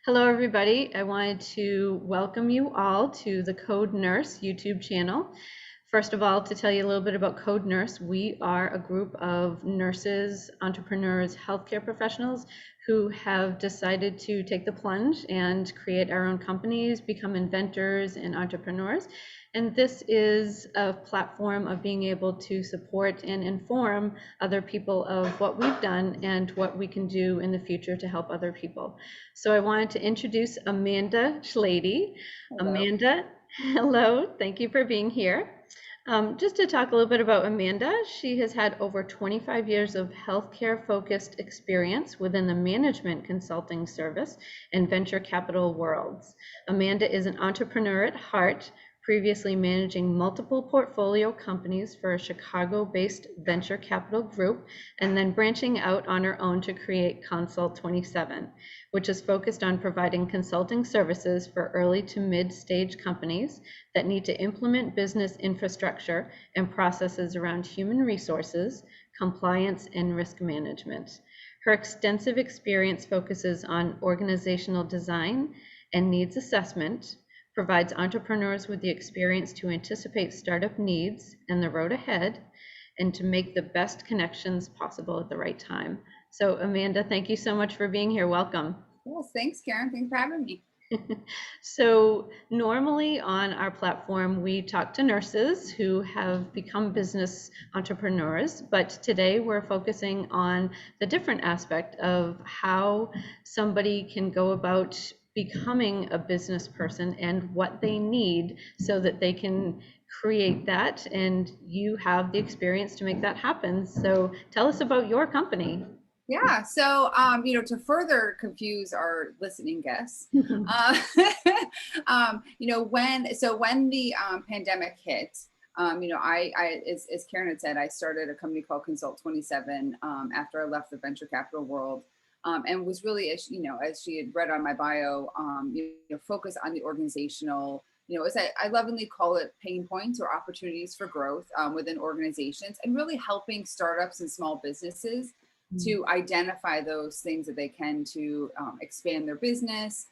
Hello, everybody. I wanted to welcome you all to the Code Nurse YouTube channel. First of all, to tell you a little bit about Code Nurse, we are a group of nurses, entrepreneurs, healthcare professionals who have decided to take the plunge and create our own companies, become inventors and entrepreneurs. And this is a platform of being able to support and inform other people of what we've done and what we can do in the future to help other people. So I wanted to introduce Amanda Schleede. Hello. Amanda, hello, thank you for being here. Just to talk a little bit about Amanda, she has had over 25 years of healthcare focused experience within the management consulting service and venture capital worlds. Amanda is an entrepreneur at heart, previously managing multiple portfolio companies for a Chicago-based venture capital group, and then branching out on her own to create Consult 27, which is focused on providing consulting services for early to mid-stage companies that need to implement business infrastructure and processes around human resources, compliance, and risk management. Her extensive experience focuses on organizational design and needs assessment, provides entrepreneurs with the experience to anticipate startup needs and the road ahead, and to make the best connections possible at the right time. So Amanda, thank you so much for being here. Welcome. Yes, thanks, Karen. Thanks for having me. So normally on our platform, we talk to nurses who have become business entrepreneurs, but today we're focusing on the different aspect of how somebody can go about becoming a business person and what they need so that they can create that, and you have the experience to make that happen. So tell us about your company. Yeah, so to further confuse our listening guests, uh, when the pandemic hit, as Karen had said, I started a company called Consult 27 after I left the venture capital world, and was really, as she had read on my bio, focus on the organizational. As I lovingly call it, pain points or opportunities for growth within organizations, and really helping startups and small businesses to identify those things that they can to expand their business,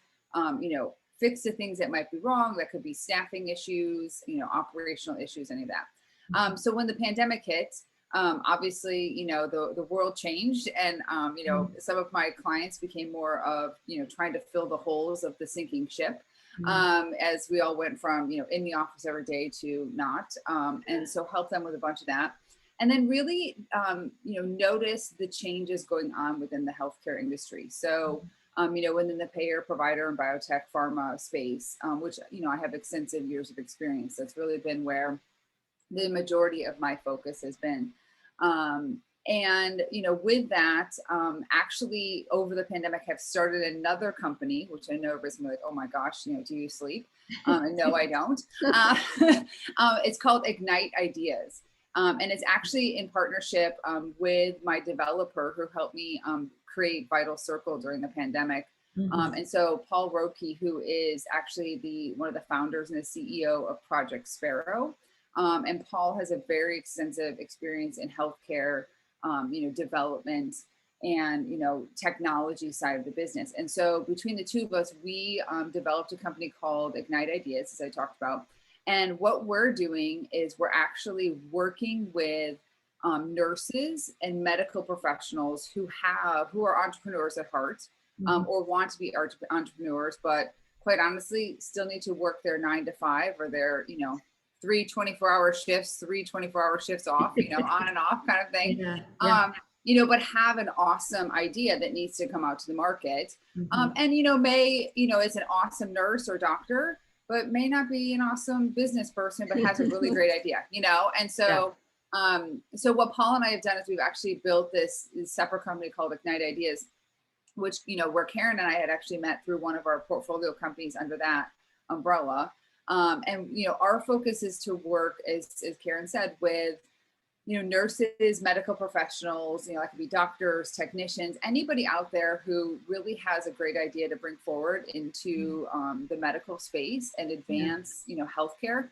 fix the things that might be wrong. That could be staffing issues, operational issues, any of that. So when the pandemic hit, obviously, the world changed, and some of my clients became more of, trying to fill the holes of the sinking ship. As we all went from, in the office every day to not. And so help them with a bunch of that. And then really, notice the changes going on within the healthcare industry. So, within the payer, provider, and biotech pharma space, which, I have extensive years of experience. That's really been where the majority of my focus has been. And, with that, actually over the pandemic have started another company, which I know everybody's gonna be like, oh my gosh, do you sleep? And no, I don't. It's called Ignite Ideas. And it's actually in partnership with my developer who helped me create Vital Circle during the pandemic. And so Paul Roque, who is actually one of the founders and the CEO of Project Sparrow. And Paul has a very extensive experience in healthcare, development and, technology side of the business. And so between the two of us, we developed a company called Ignite Ideas, as I talked about. And what we're doing is we're actually working with nurses and medical professionals who are entrepreneurs at heart, or want to be entrepreneurs, but quite honestly, still need to work their 9 to 5 or their, 3 24-hour shifts, 3 24-hour shifts off, on and off kind of thing. But have an awesome idea that needs to come out to the market. And, is an awesome nurse or doctor, but may not be an awesome business person, but has a really great idea, And so, so what Paul and I have done is we've actually built this separate company called Ignite Ideas, which, where Karen and I had actually met through one of our portfolio companies under that umbrella. And, our focus is to work, as Karen said, with, nurses, medical professionals, that could be doctors, technicians, anybody out there who really has a great idea to bring forward into the medical space and advance, healthcare.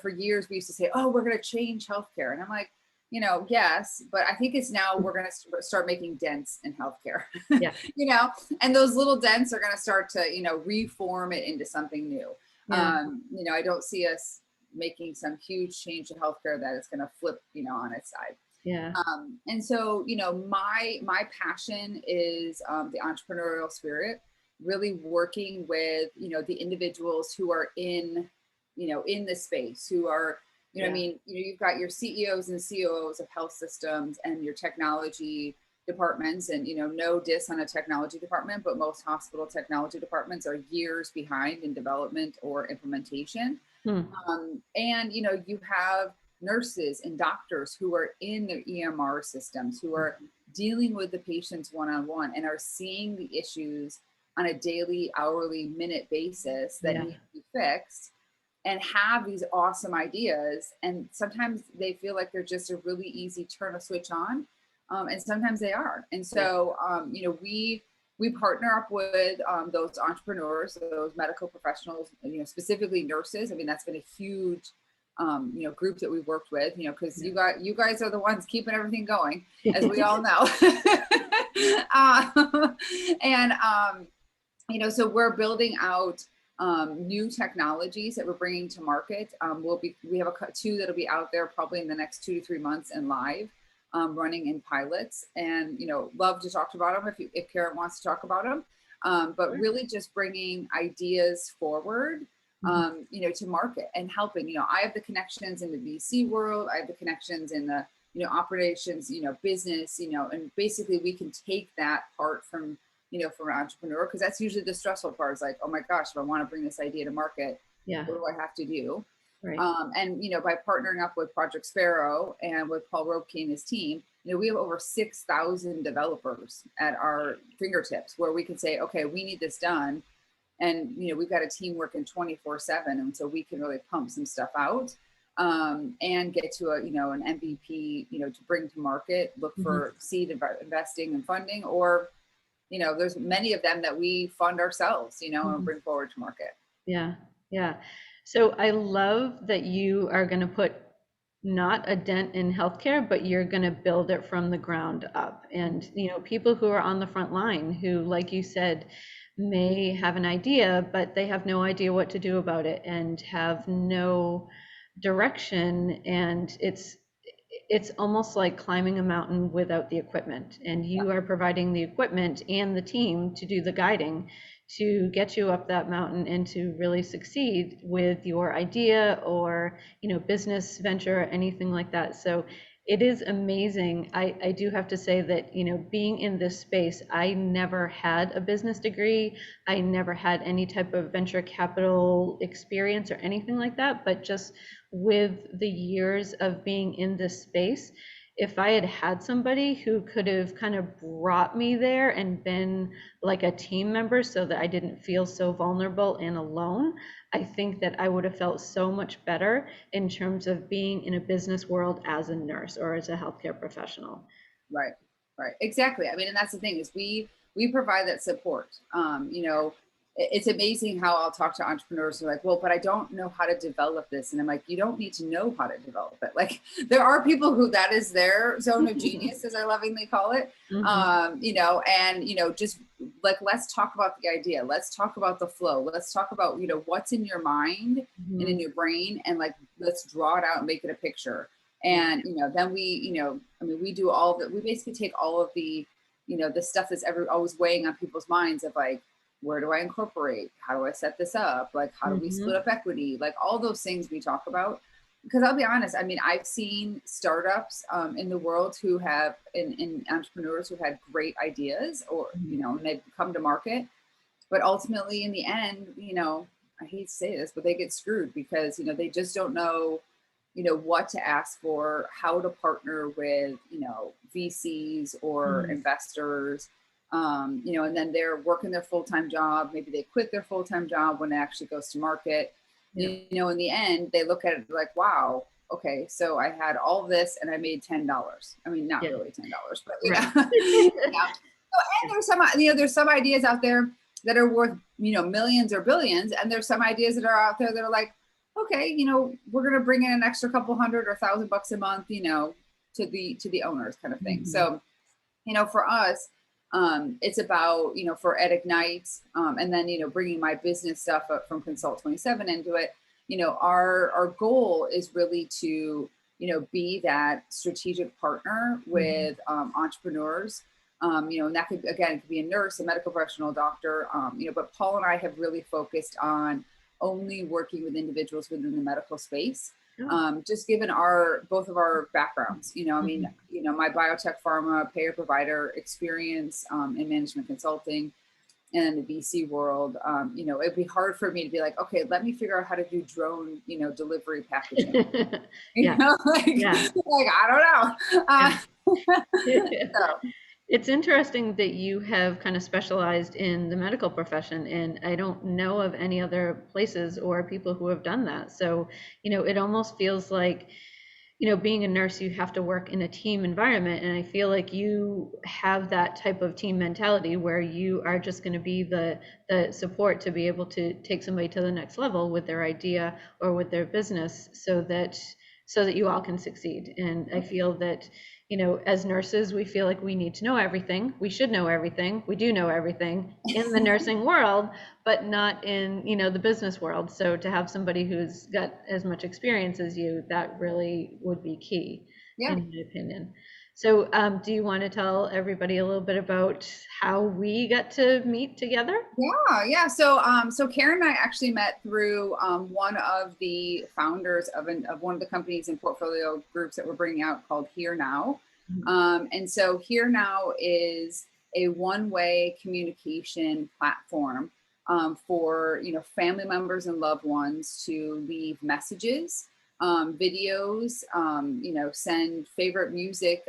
For years we used to say, oh, we're going to change healthcare. And I'm like, yes, but I think it's now we're going to start making dents in healthcare, Yeah. and those little dents are going to start to, reform it into something new. Yeah. I don't see us making some huge change to healthcare that is going to flip, on its side. Yeah. And so, my passion is the entrepreneurial spirit, really working with, the individuals who are in the space, who are, Yeah. you've got your CEOs and COOs of health systems and your technology departments, and, no diss on a technology department, but most hospital technology departments are years behind in development or implementation. Hmm. And you have nurses and doctors who are in their EMR systems, who are dealing with the patients one-on-one and are seeing the issues on a daily, hourly, minute basis that Yeah. need to be fixed, and have these awesome ideas. And sometimes they feel like they're just a really easy turn a switch on. And sometimes they are. And so, we partner up with those entrepreneurs, those medical professionals, specifically nurses. I mean, that's been a huge, group that we've worked with, because you guys are the ones keeping everything going, as we all know. And, so we're building out new technologies that we're bringing to market. We have two that'll be out there probably in the next 2 to 3 months and live, running in pilots. And love to talk about them if Karen wants to talk about them. But really just bringing ideas forward, to market and helping. I have the connections in the VC world. I have the connections in the operations, business, and basically we can take that part from from an entrepreneur, because that's usually the stressful part. Is like, oh my gosh, if I want to bring this idea to market, Yeah. what do I have to do? Right. And by partnering up with Project Sparrow and with Paul Robke and his team, we have over 6,000 developers at our fingertips, where we can say, okay, we need this done, and we've got a team working 24/7, and so we can really pump some stuff out, and get to an MVP, to bring to market. Look for seed investing and funding, or there's many of them that we fund ourselves, and bring forward to market. Yeah. Yeah. So I love that you are going to put not a dent in healthcare, but you're going to build it from the ground up. And, people who are on the front line who, like you said, may have an idea, but they have no idea what to do about it and have no direction. And it's almost like climbing a mountain without the equipment, and you are providing the equipment and the team to do the guiding to get you up that mountain and to really succeed with your idea or business venture or anything like that. So it is amazing. I do have to say that being in this space, I never had a business degree. I never had any type of venture capital experience or anything like that, but just with the years of being in this space, if I had had somebody who could have kind of brought me there and been like a team member so that I didn't feel so vulnerable and alone, I think that I would have felt so much better in terms of being in a business world as a nurse or as a healthcare professional. Right. Exactly. I mean, and that's the thing, is we provide that support. It's amazing how I'll talk to entrepreneurs who are like, well, but I don't know how to develop this. And I'm like, you don't need to know how to develop it. Like, there are people who that is their zone of genius, as I lovingly call it. Just like, let's talk about the idea. Let's talk about the flow. Let's talk about, what's in your mind and in your brain, and like, let's draw it out and make it a picture. And, then we do all that. We basically take all of the, the stuff that's always weighing on people's minds of like, where do I incorporate? How do I set this up? Like, how do we split up equity? Like, all those things we talk about. Because I'll be honest, I mean, I've seen startups in the world who have, in entrepreneurs who've had great ideas, or, and they've come to market. But ultimately, in the end, I hate to say this, but they get screwed because, they just don't know, what to ask for, how to partner with, VCs or investors. And then they're working their full-time job. Maybe they quit their full-time job when it actually goes to market. In the end, they look at it like, wow, okay, so I had all this and I made $10. I mean, not really $10, but So, and there's some ideas out there that are worth, millions or billions. And there's some ideas that are out there that are like, okay, we're going to bring in an extra couple hundred or $1,000 a month, to the owners kind of thing. Mhm. So, for us, it's about, for at Ignite, and then, bringing my business stuff up from Consult 27 into it. Our goal is really to, be that strategic partner Mhm. with entrepreneurs. And that could, again, it could be a nurse, a medical professional, doctor, but Paul and I have really focused on only working with individuals within the medical space. Oh. Just given our both of our backgrounds, I mean, Mhm. my biotech pharma payer provider experience, in management consulting and the VC world, it'd be hard for me to be like, okay, let me figure out how to do drone, delivery packaging. Yeah, yeah, Like I don't know. yeah. So It's interesting that you have kind of specialized in the medical profession, and I don't know of any other places or people who have done that. So, it almost feels like, being a nurse, you have to work in a team environment. And I feel like you have that type of team mentality where you are just going to be the support to be able to take somebody to the next level with their idea or with their business so that you all can succeed. And I feel that, as nurses, we feel like we need to know everything. We should know everything. We do know everything in the nursing world, but not in, the business world. So to have somebody who's got as much experience as you, that really would be key, yeah. in my opinion. So, do you want to tell everybody a little bit about how we got to meet together? Yeah. So Karen and I actually met through, one of the founders of one of the companies and portfolio groups that we're bringing out called Here Now. Mhm. And so Here Now is a one-way communication platform, for, family members and loved ones to leave messages, videos, send favorite music,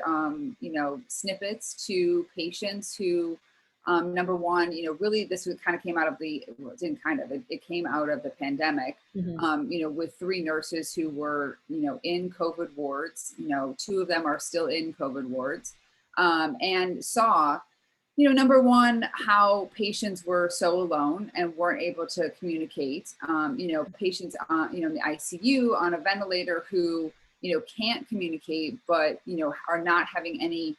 snippets to patients who, number one, really this kind of came out of well, it didn't kind of, it came out of the pandemic, Mhm. with three nurses who were, in COVID wards. Two of them are still in COVID wards, and saw, number one, how patients were so alone and weren't able to communicate. Patients, in the ICU on a ventilator who, can't communicate, but, are not having any,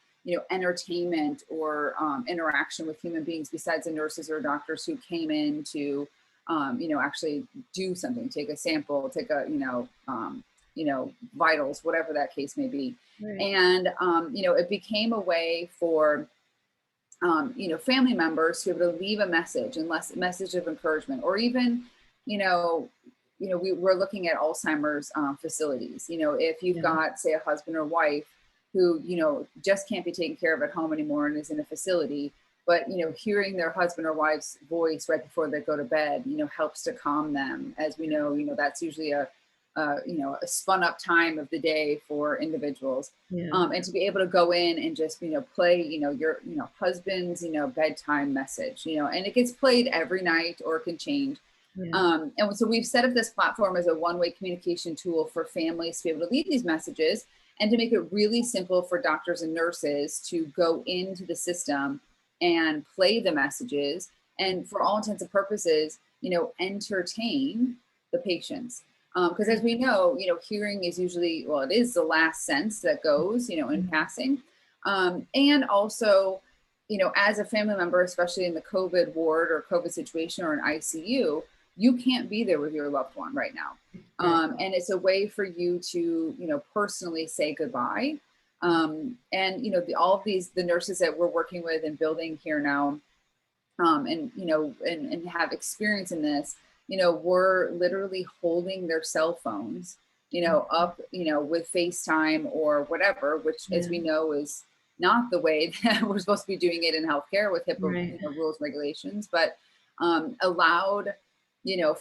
entertainment or, interaction with human beings besides the nurses or doctors who came in to, actually do something, take a sample, take a, vitals, whatever that case may be. Right. And, it became a way for, family members to be able to leave a message and less message of encouragement, or even, you know, we're looking at Alzheimer's, facilities. If you've Yeah. got, say, a husband or wife who, just can't be taken care of at home anymore and is in a facility, but, hearing their husband or wife's voice right before they go to bed, helps to calm them. As we know, that's usually a spun up time of the day for individuals, Yeah. and to be able to go in and just, play, your, husband's, bedtime message, and it gets played every night or can change. Yeah. And so we've set up this platform as a one-way communication tool for families to be able to leave these messages, and to make it really simple for doctors and nurses to go into the system and play the messages, and for all intents and purposes, entertain the patients. Because as we know, hearing is usually, well, it is the last sense that goes, in Mhm. passing. And also, as a family member, especially in the COVID ward or COVID situation or an ICU, you can't be there with your loved one right now. Right. And it's a way for you to, personally say goodbye. And, all of the nurses that we're working with and building Here Now, and, and have experience in this, were literally holding their cell phones, up, with FaceTime or whatever, which, as Yeah. we know, is not the way that we're supposed to be doing it in healthcare with HIPAA, Right. rules, regulations, but, allowed,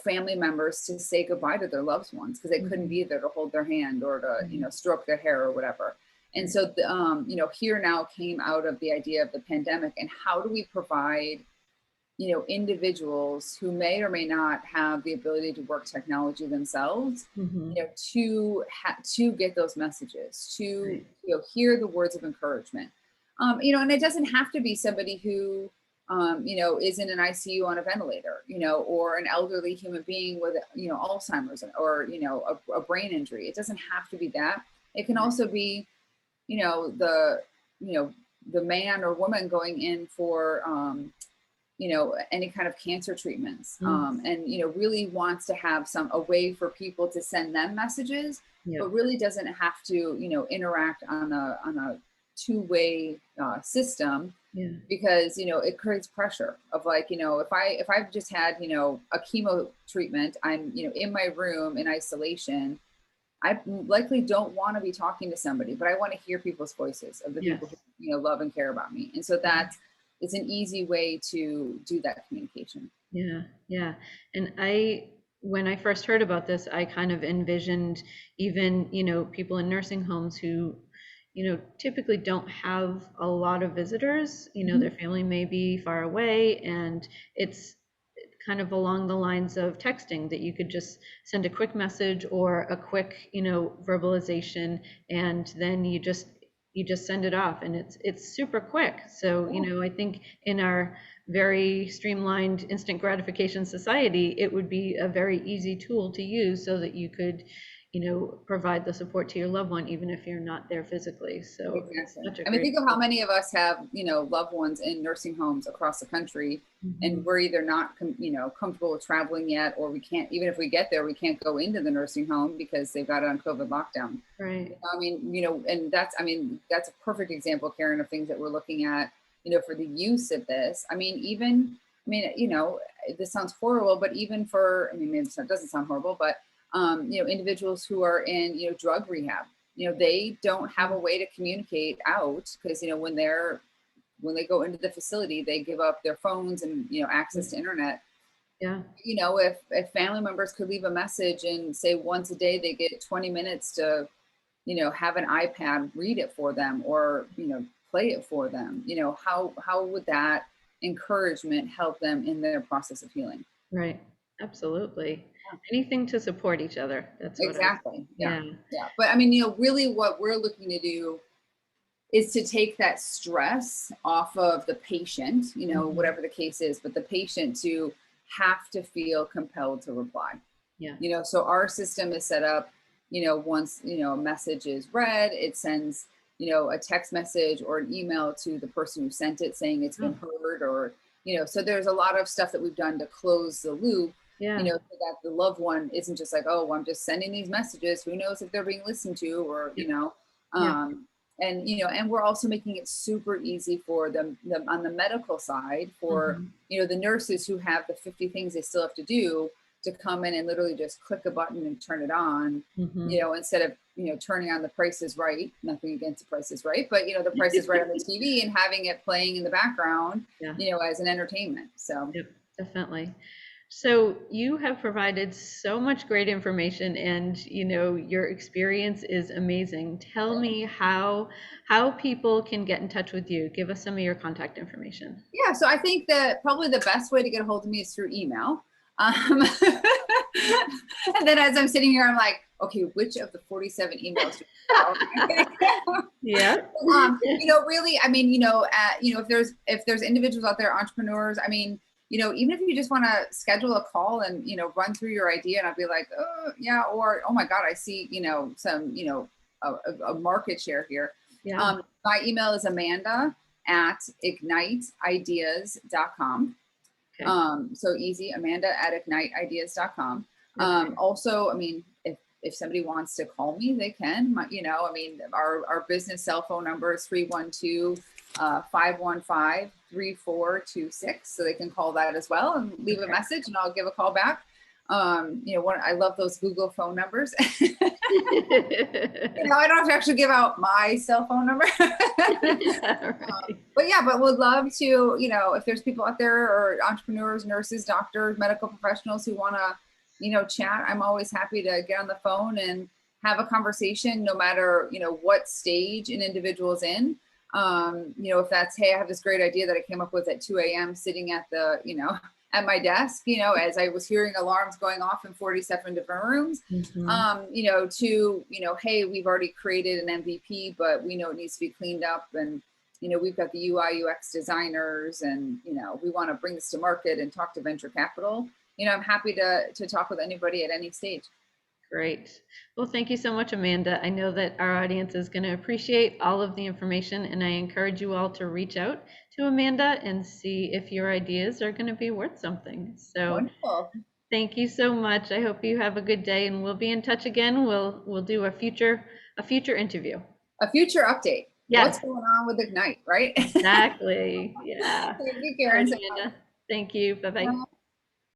family members to say goodbye to their loved ones because they couldn't Mhm. be there to hold their hand or to, Mhm. stroke their hair or whatever. And Right. so, Here Now came out of the idea of the pandemic, and how do we provide, individuals who may or may not have the ability to work technology themselves, Mhm. to get those messages, to, Right. hear the words of encouragement. And it doesn't have to be somebody who, is in an ICU on a ventilator, or an elderly human being with, Alzheimer's, or, a brain injury. It doesn't have to be that. It can Right. also be, you know, the man or woman going in for, any kind of cancer treatments, Mm, and, really wants to have a way for people to send them messages, yep. but really doesn't have to, interact on a two-way system, Yeah. because, it creates pressure of like, if I've just had, a chemo treatment, I'm, in my room in isolation, I likely don't want to be talking to somebody, but I want to hear people's voices of the people who, Yes. love and care about me. And so Yeah. that's it's an easy way to do that communication. Yeah, yeah. And when I first heard about this, I kind of envisioned even, people in nursing homes who, typically don't have a lot of visitors. Their Mhm. family may be far away, and it's kind of along the lines of texting that you could just send a quick message or a quick, verbalization, and then you just send it off, and it's super quick. So, Yeah. I think in our very streamlined instant gratification society, it would be a very easy tool to use so that you could, provide the support to your loved one, even if you're not there physically. So it's Exactly. such a I mean, great think of how tool. many of us have, loved ones in nursing homes across the country, and Mhm. we're either not, comfortable with traveling yet, or we can't, even if we get there, we can't go into the nursing home because they've got it on COVID lockdown. Right. I mean, and that's a perfect example, Karen, of things that we're looking at, for the use of this. I mean, this sounds horrible, but even for, I mean, maybe it doesn't sound horrible, but, individuals who are in, drug rehab, they don't have Yeah. a way to communicate out, because, when they go into the facility, they give up their phones and, access to internet. Yeah. If family members could leave a message and say once a day they get 20 minutes to, have an iPad read it for them, or, play it for them, how would that encouragement help them in their process of healing? Right. Absolutely. Anything to support each other. That's what I, Exactly. Yeah. yeah. Yeah. But I mean, really what we're looking to do is to take that stress off of the patient, Mhm. whatever the case is, but the patient to have to feel compelled to reply. Yeah. So our system is set up, once, a message is read, it sends, a text message or an email to the person who sent it saying it's been Oh, heard, or, so there's a lot of stuff that we've done to close the loop, yeah. so that the loved one isn't just like, oh, I'm just sending these messages, who knows if they're being listened to, or, Yep. Yep. um, and we're also making it super easy for them on the medical side, for, Mhm. the nurses who have the 50 things they still have to do, to come in and literally just click a button and turn it on, Mhm. instead of, turning on the Price is Right, nothing against the Price is Right, but, the Price is Right on the TV and having it playing in the background, Yeah. as an entertainment. So Yep. Definitely. So you have provided so much great information, and your experience is amazing. Tell me how people can get in touch with you. Give us some of your contact information. yeah, so I think that probably the best way to get a hold of me is through email. And then as I'm sitting here, I'm like, okay, which of the 47 emails do I Yeah. really, I mean, if there's individuals out there, entrepreneurs, I mean, even if you just want to schedule a call and, run through your idea, and I'll be like, oh yeah, or, oh my God, I see, some, a market share here. Yeah. My email is amanda@igniteideas.com. Okay. So easy, amanda@igniteideas.com. Okay. Also, I mean, if somebody wants to call me, they can. I mean, our business cell phone number is 312-515-3426. So they can call that as well and leave a Okay. message, and I'll give a call back. I love those Google phone numbers. I don't have to actually give out my cell phone number. Right. But yeah, but would love to, if there's people out there, or entrepreneurs, nurses, doctors, medical professionals who want to, chat, I'm always happy to get on the phone and have a conversation, no matter, what stage an individual's in. If that's, hey, I have this great idea that I came up with at 2 a.m. sitting at the, at my desk, as I was hearing alarms going off in 47 different rooms, Mhm. to, hey, we've already created an MVP, but we know it needs to be cleaned up, and, we've got the UI UX designers, and, we want to bring this to market and talk to venture capital. I'm happy to talk with anybody at any stage. Great. Well, thank you so much, Amanda. I know that our audience is going to appreciate all of the information, and I encourage you all to reach out to Amanda and see if your ideas are going to be worth something. So Wonderful. thank you so much. I hope you have a good day, and we'll be in touch again. We'll do a future interview. A future update. What's Yes, going on with Ignite, right? exactly. Yeah. Thank you, All right, Karen. Amanda. Thank you. Bye-bye.